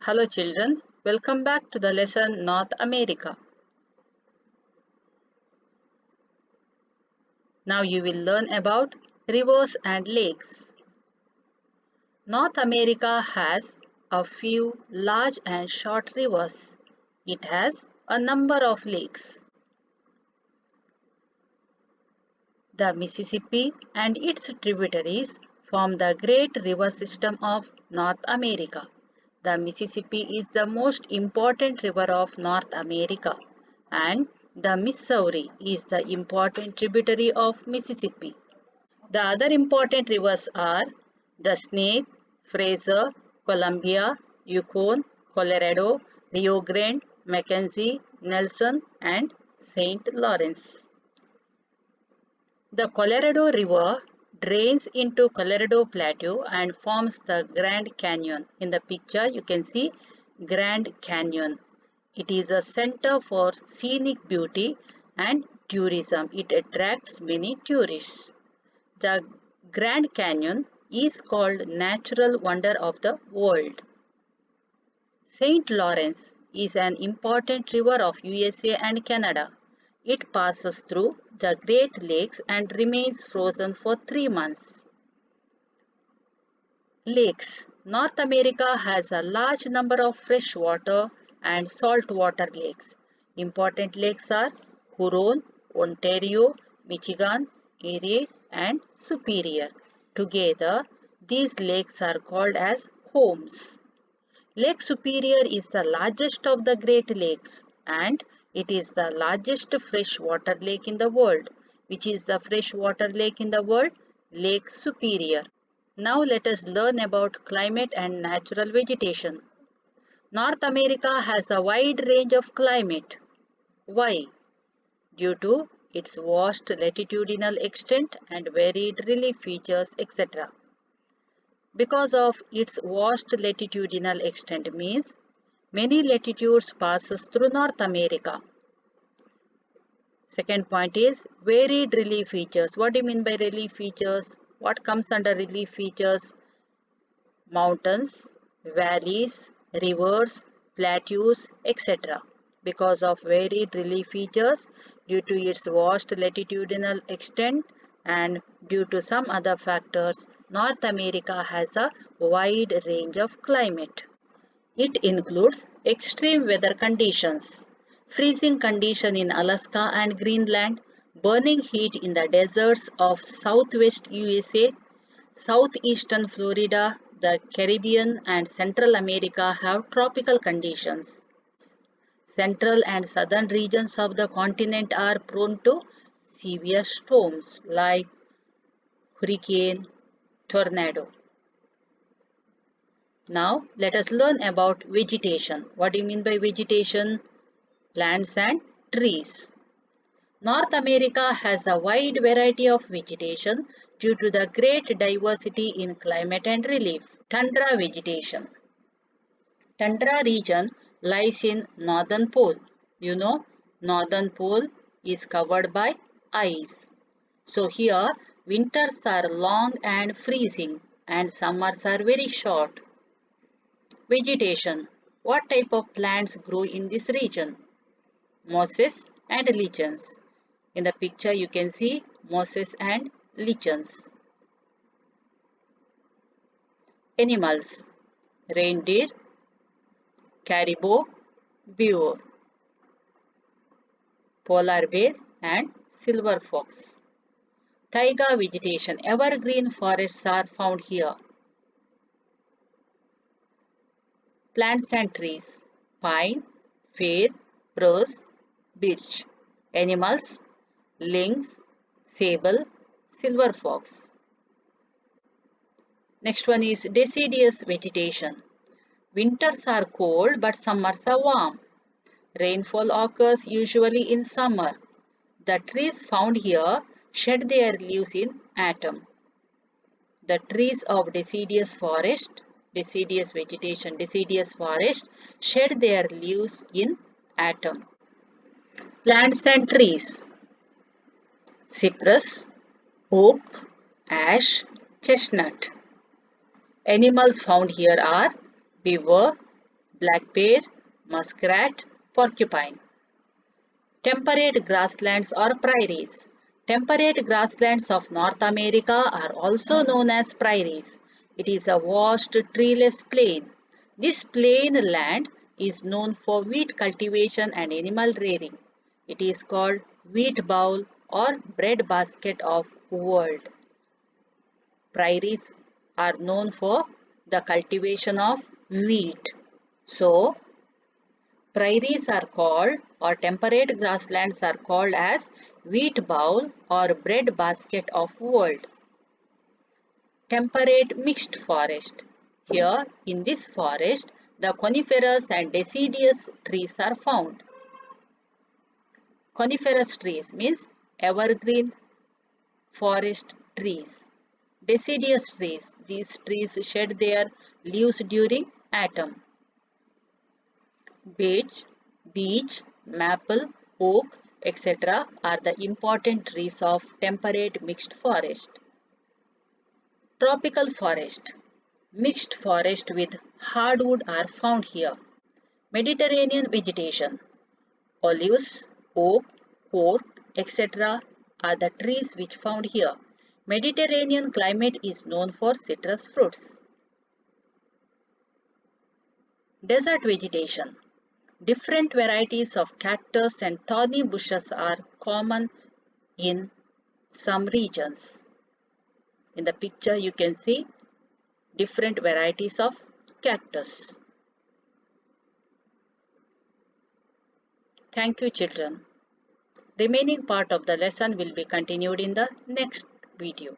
Hello children, welcome back to the lesson North America. Now you will learn about rivers and lakes. North America has a few large and short rivers. It has a number of lakes. The Mississippi and its tributaries form the great river system of North America. The Mississippi is the most important river of North America, and the Missouri is the important tributary of Mississippi. The other important rivers are the Snake, Fraser, Columbia, Yukon, Colorado, Rio Grande, Mackenzie, Nelson, and St. Lawrence. The Colorado River drains into Colorado Plateau and forms the Grand Canyon. In the picture, you can see Grand Canyon. It is a center for scenic beauty and tourism. It attracts many tourists. The Grand Canyon is called Natural Wonder of the World. St. Lawrence is an important river of USA and Canada. It passes through the Great Lakes and remains frozen for 3 months. Lakes. North America has a large number of freshwater and saltwater lakes. Important lakes are Huron, Ontario, Michigan, Erie, and Superior. Together, these lakes are called as homes. Lake Superior is the largest of the Great Lakes and it is the largest freshwater lake in the world. Which is the freshwater lake in the world? Lake Superior. Now let us learn about climate and natural vegetation. North America has a wide range of climate. Why? Due to its vast latitudinal extent and varied relief features, etc. Because of its vast latitudinal extent means many latitudes passes through North America. Second point is varied relief features. What do you mean by relief features? What comes under relief features? Mountains, valleys, rivers, plateaus, etc. Because of varied relief features, due to its vast latitudinal extent and due to some other factors, North America has a wide range of climate. It includes extreme weather conditions, freezing condition in Alaska and Greenland, burning heat in the deserts of southwest USA, southeastern Florida, the Caribbean and Central America have tropical conditions. Central and southern regions of the continent are prone to severe storms like hurricane, tornado. Now let us learn about vegetation. What do you mean by vegetation? Plants and trees. North America has a wide variety of vegetation due to the great diversity in climate and relief. Tundra vegetation. Tundra region lies in northern pole. You know, northern pole is covered by ice. So here winters are long and freezing and summers are very short. Vegetation. What type of plants grow in this region? Mosses and lichens. In the picture you can see mosses and lichens. Animals. Reindeer, caribou, beaver, polar bear and silver fox. Taiga vegetation. Evergreen forests are found here. Plants and trees. Pine, fir, rose, birch. Animals. Lynx, sable, silver fox. Next one is deciduous vegetation. Winters are cold but summers are warm. Rainfall occurs usually in summer. The trees found here shed their leaves in autumn. The trees of deciduous forest, deciduous vegetation, deciduous forest shed their leaves in autumn. Plants and trees. Cypress, oak, ash, chestnut. Animals found here are beaver, black bear, muskrat, porcupine. Temperate grasslands or prairies. Temperate grasslands of North America are also known as prairies. It is a vast treeless plain. This plain land is known for wheat cultivation and animal rearing. It is called wheat bowl or breadbasket of world. Prairies are known for the cultivation of wheat. So, prairies are called or temperate grasslands are called as wheat bowl or bread basket of world. Temperate mixed forest. Here in this forest, the coniferous and deciduous trees are found. Coniferous trees means evergreen forest trees. Deciduous trees, these trees shed their leaves during autumn. Beech, maple, oak, etc. are the important trees of temperate mixed forest. Tropical forest. Mixed forest with hardwood are found here. Mediterranean vegetation. Olives, oak, cork, etc. are the trees which found here. Mediterranean climate is known for citrus fruits. Desert vegetation. Different varieties of cactus and thorny bushes are common in some regions. In the picture you can see different varieties of cactus. Thank you children. Remaining part of the lesson will be continued in the next video.